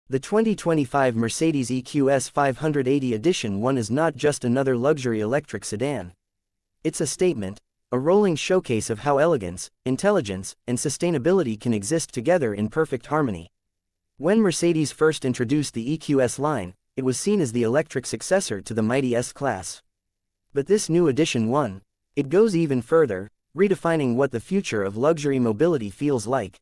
The 2025 Mercedes EQS580 Edition One is not just another luxury electric sedan. It's a statement, a rolling showcase of how elegance, intelligence, and sustainability can exist together in perfect harmony. When Mercedes first introduced the EQS line, it was seen as the electric successor to the mighty S-Class. But this new Edition One, it goes even further, redefining what the future of luxury mobility feels like.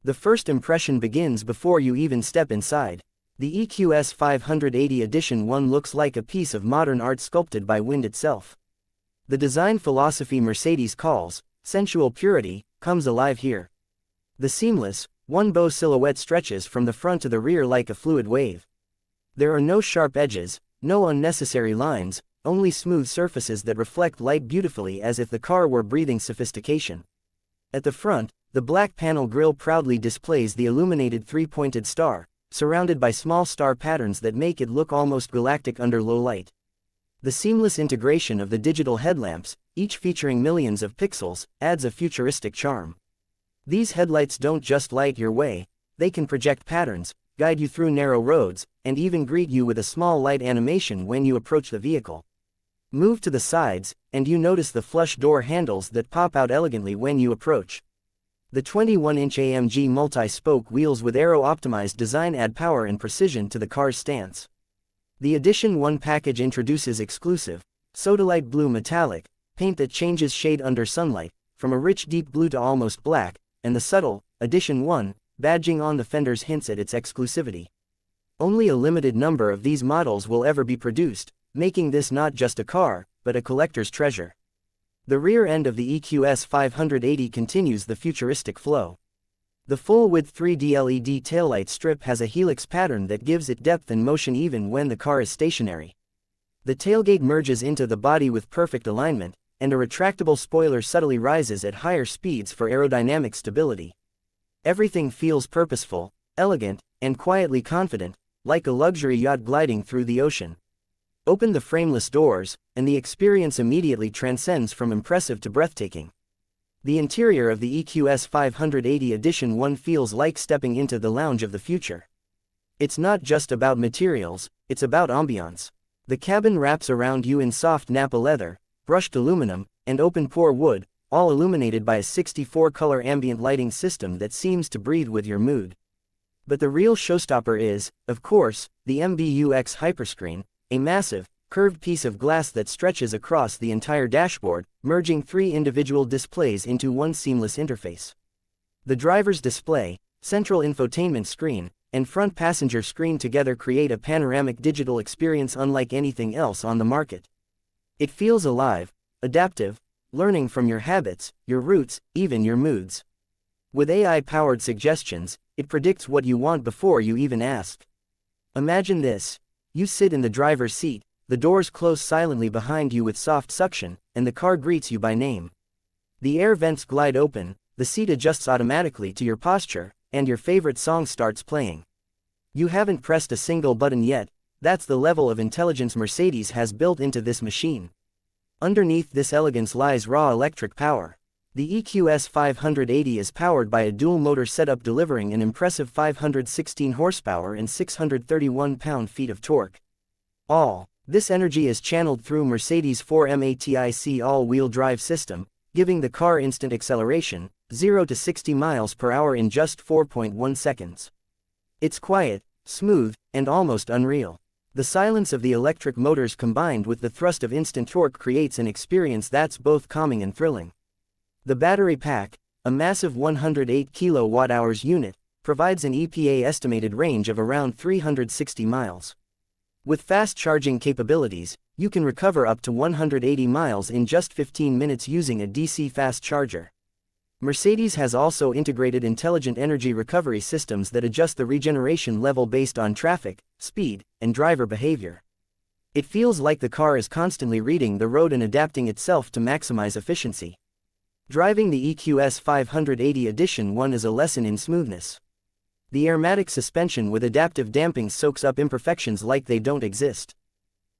The first impression begins before you even step inside. The EQS580 Edition One looks like a piece of modern art sculpted by wind itself. The design philosophy Mercedes calls sensual purity comes alive here. The seamless, one-bow silhouette stretches from the front to the rear like a fluid wave. There are no sharp edges, no unnecessary lines, only smooth surfaces that reflect light beautifully as if the car were breathing sophistication. At the front, the black panel grille proudly displays the illuminated three-pointed star, surrounded by small star patterns that make it look almost galactic under low light. The seamless integration of the digital headlamps, each featuring millions of pixels, adds a futuristic charm. These headlights don't just light your way, they can project patterns, guide you through narrow roads, and even greet you with a small light animation when you approach the vehicle. Move to the sides, and you notice the flush door handles that pop out elegantly when you approach. The 21-inch AMG multi-spoke wheels with aero-optimized design add power and precision to the car's stance. The Edition One package introduces exclusive, sodalite blue metallic, paint that changes shade under sunlight, from a rich deep blue to almost black, and the subtle, Edition One, badging on the fenders hints at its exclusivity. Only a limited number of these models will ever be produced, making this not just a car, but a collector's treasure. The rear end of the EQS580 continues the futuristic flow. The full-width 3D LED taillight strip has a helix pattern that gives it depth and motion even when the car is stationary. The tailgate merges into the body with perfect alignment, and a retractable spoiler subtly rises at higher speeds for aerodynamic stability. Everything feels purposeful, elegant, and quietly confident, like a luxury yacht gliding through the ocean. Open the frameless doors, and the experience immediately transcends from impressive to breathtaking. The interior of the EQS580 Edition One feels like stepping into the lounge of the future. It's not just about materials, it's about ambiance. The cabin wraps around you in soft Napa leather, brushed aluminum, and open-pore wood, all illuminated by a 64-color ambient lighting system that seems to breathe with your mood. But the real showstopper is, of course, the MBUX Hyperscreen, a massive, curved piece of glass that stretches across the entire dashboard, merging three individual displays into one seamless interface. The driver's display, central infotainment screen, and front passenger screen together create a panoramic digital experience unlike anything else on the market. It feels alive, adaptive, learning from your habits, your routes, even your moods. With AI-powered suggestions, it predicts what you want before you even ask. Imagine this. You sit in the driver's seat, the doors close silently behind you with soft suction, and the car greets you by name. The air vents glide open, the seat adjusts automatically to your posture, and your favorite song starts playing. You haven't pressed a single button yet, that's the level of intelligence Mercedes has built into this machine. Underneath this elegance lies raw electric power. The EQS580 is powered by a dual-motor setup delivering an impressive 516 horsepower and 631 pound-feet of torque. This energy is channeled through Mercedes' 4MATIC all-wheel drive system, giving the car instant acceleration, 0 to 60 miles per hour in just 4.1 seconds. It's quiet, smooth, and almost unreal. The silence of the electric motors combined with the thrust of instant torque creates an experience that's both calming and thrilling. The battery pack, a massive 108 kWh unit, provides an EPA estimated range of around 360 miles. With fast charging capabilities, you can recover up to 180 miles in just 15 minutes using a DC fast charger. Mercedes has also integrated intelligent energy recovery systems that adjust the regeneration level based on traffic, speed, and driver behavior. It feels like the car is constantly reading the road and adapting itself to maximize efficiency. Driving the EQS580 Edition One is a lesson in smoothness. The airmatic suspension with adaptive damping soaks up imperfections like they don't exist.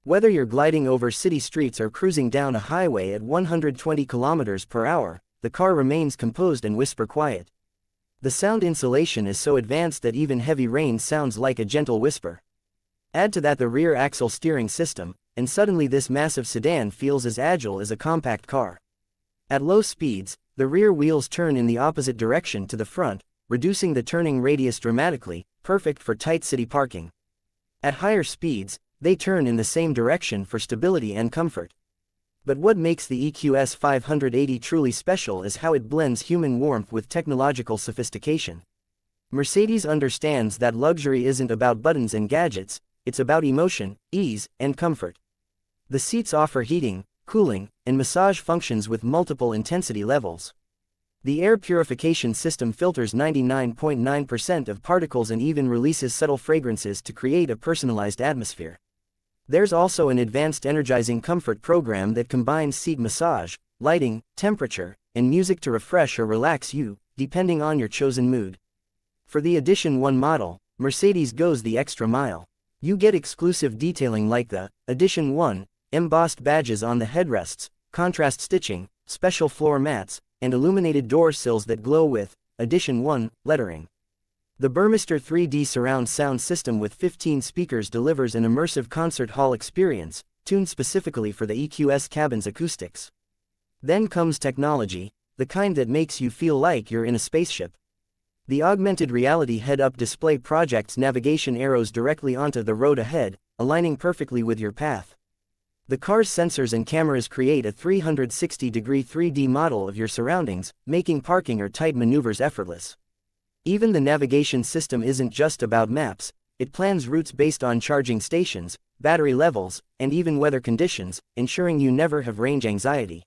Whether you're gliding over city streets or cruising down a highway at 120 km/h, the car remains composed and whisper quiet. The sound insulation is so advanced that even heavy rain sounds like a gentle whisper. Add to that the rear axle steering system, and suddenly this massive sedan feels as agile as a compact car. At low speeds, the rear wheels turn in the opposite direction to the front, reducing the turning radius dramatically, perfect for tight city parking. At higher speeds, they turn in the same direction for stability and comfort. But what makes the EQS580 truly special is how it blends human warmth with technological sophistication. Mercedes understands that luxury isn't about buttons and gadgets, it's about emotion, ease, and comfort. The seats offer heating, cooling, and massage functions with multiple intensity levels. The air purification system filters 99.9% of particles and even releases subtle fragrances to create a personalized atmosphere. There's also an advanced energizing comfort program that combines seat massage, lighting, temperature, and music to refresh or relax you, depending on your chosen mood. For the Edition One model, Mercedes goes the extra mile. You get exclusive detailing like the Edition One, embossed badges on the headrests, contrast stitching, special floor mats, and illuminated door sills that glow with Edition One lettering. The Burmester 3D surround sound system with 15 speakers delivers an immersive concert hall experience, tuned specifically for the EQS cabin's acoustics. Then comes technology, the kind that makes you feel like you're in a spaceship. The augmented reality head-up display projects navigation arrows directly onto the road ahead, aligning perfectly with your path. The car's sensors and cameras create a 360-degree 3D model of your surroundings, making parking or tight maneuvers effortless. Even the navigation system isn't just about maps, it plans routes based on charging stations, battery levels, and even weather conditions, ensuring you never have range anxiety.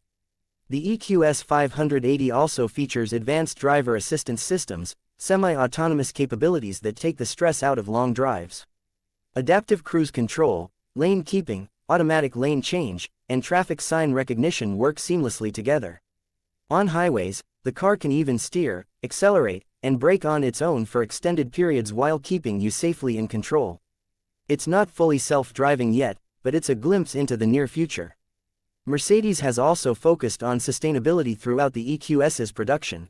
The EQS580 also features advanced driver assistance systems, semi-autonomous capabilities that take the stress out of long drives. Adaptive cruise control, lane keeping, automatic lane change, and traffic sign recognition work seamlessly together. On highways, the car can even steer, accelerate, and brake on its own for extended periods while keeping you safely in control. It's not fully self-driving yet, but it's a glimpse into the near future. Mercedes has also focused on sustainability throughout the EQS's production.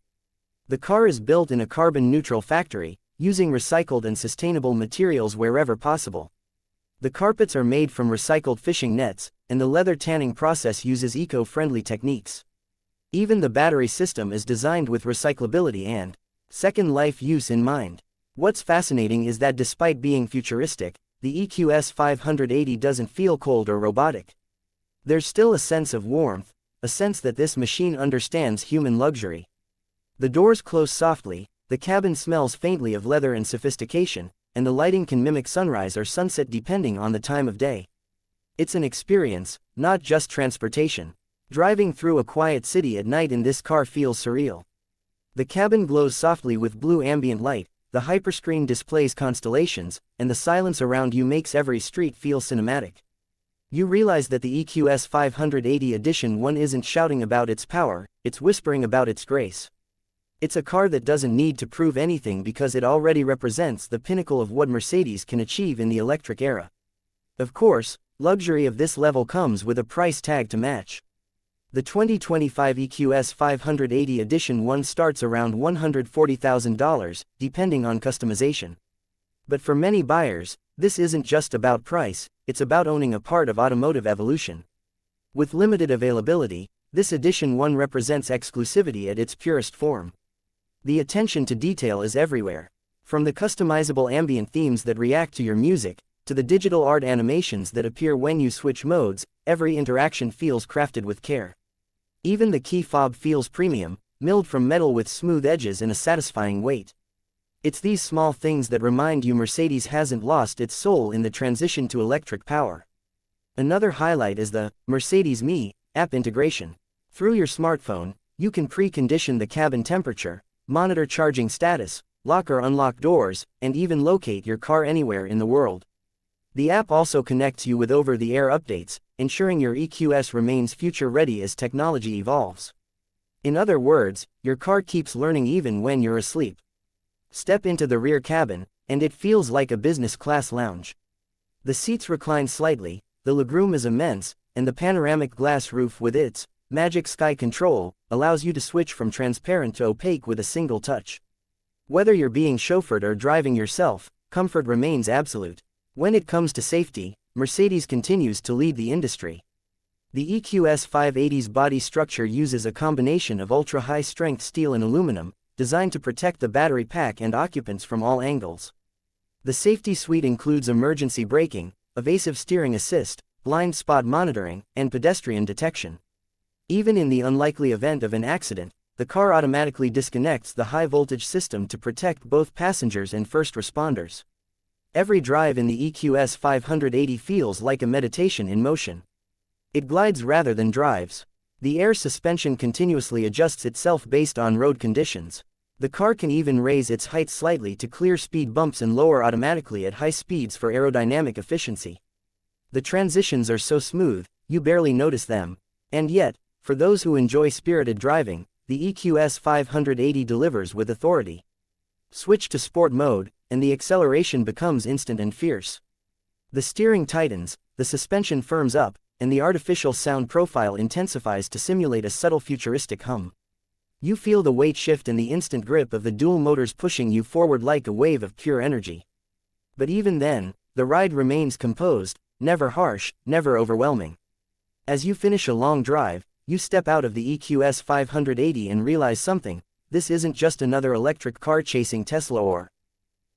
The car is built in a carbon-neutral factory, using recycled and sustainable materials wherever possible. The carpets are made from recycled fishing nets, and the leather tanning process uses eco-friendly techniques. Even the battery system is designed with recyclability and second life use in mind. What's fascinating is that despite being futuristic, the EQS580 doesn't feel cold or robotic. There's still a sense of warmth, a sense that this machine understands human luxury. The doors close softly, the cabin smells faintly of leather and sophistication, and the lighting can mimic sunrise or sunset depending on the time of day. It's an experience, not just transportation. Driving through a quiet city at night in this car feels surreal. The cabin glows softly with blue ambient light, the hyperscreen displays constellations, and the silence around you makes every street feel cinematic. You realize that the EQS580 Edition One isn't shouting about its power, it's whispering about its grace. It's a car that doesn't need to prove anything because it already represents the pinnacle of what Mercedes can achieve in the electric era. Of course, luxury of this level comes with a price tag to match. The 2025 EQS580 Edition One starts around $140,000, depending on customization. But for many buyers, this isn't just about price, it's about owning a part of automotive evolution. With limited availability, this Edition One represents exclusivity at its purest form. The attention to detail is everywhere. From the customizable ambient themes that react to your music, to the digital art animations that appear when you switch modes, every interaction feels crafted with care. Even the key fob feels premium, milled from metal with smooth edges and a satisfying weight. It's these small things that remind you Mercedes hasn't lost its soul in the transition to electric power. Another highlight is the Mercedes Me app integration. Through your smartphone, you can precondition the cabin temperature, monitor charging status, lock or unlock doors, and even locate your car anywhere in the world. The app also connects you with over-the-air updates, ensuring your EQS remains future-ready as technology evolves. In other words, your car keeps learning even when you're asleep. Step into the rear cabin, and it feels like a business-class lounge. The seats recline slightly, the legroom is immense, and the panoramic glass roof with its Magic Sky control allows you to switch from transparent to opaque with a single touch. Whether you're being chauffeured or driving yourself, comfort remains absolute. When it comes to safety, Mercedes continues to lead the industry. The EQS580's body structure uses a combination of ultra-high-strength steel and aluminum, designed to protect the battery pack and occupants from all angles. The safety suite includes emergency braking, evasive steering assist, blind spot monitoring, and pedestrian detection. Even in the unlikely event of an accident, the car automatically disconnects the high-voltage system to protect both passengers and first responders. Every drive in the EQS580 feels like a meditation in motion. It glides rather than drives. The air suspension continuously adjusts itself based on road conditions. The car can even raise its height slightly to clear speed bumps and lower automatically at high speeds for aerodynamic efficiency. The transitions are so smooth, you barely notice them. And yet, for those who enjoy spirited driving, the EQS580 delivers with authority. Switch to sport mode, and the acceleration becomes instant and fierce. The steering tightens, the suspension firms up, and the artificial sound profile intensifies to simulate a subtle futuristic hum. You feel the weight shift and the instant grip of the dual motors pushing you forward like a wave of pure energy. But even then, the ride remains composed, never harsh, never overwhelming. As you finish a long drive, you step out of the EQS580 and realize something: this isn't just another electric car chasing Tesla or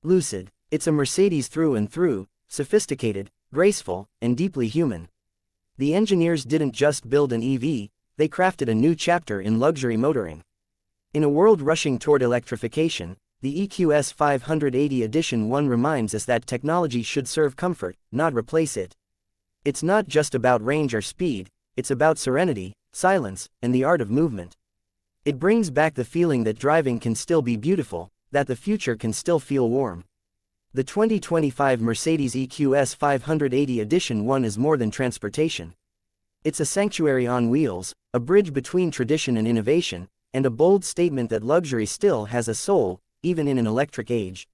Lucid. It's a Mercedes through and through, sophisticated, graceful, and deeply human. The engineers didn't just build an EV, they crafted a new chapter in luxury motoring. In a world rushing toward electrification, the EQS580 Edition One reminds us that technology should serve comfort, not replace it. It's not just about range or speed, it's about serenity, silence, and the art of movement. It brings back the feeling that driving can still be beautiful, that the future can still feel warm. The 2025 Mercedes EQS580 Edition One is more than transportation. It's a sanctuary on wheels, a bridge between tradition and innovation, and a bold statement that luxury still has a soul, even in an electric age.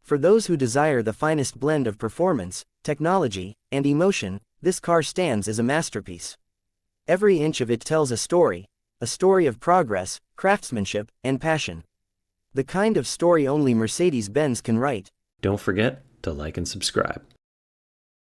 For those who desire the finest blend of performance, technology, and emotion, this car stands as a masterpiece. Every inch of it tells a story of progress, craftsmanship, and passion. The kind of story only Mercedes-Benz can write. Don't forget to like and subscribe.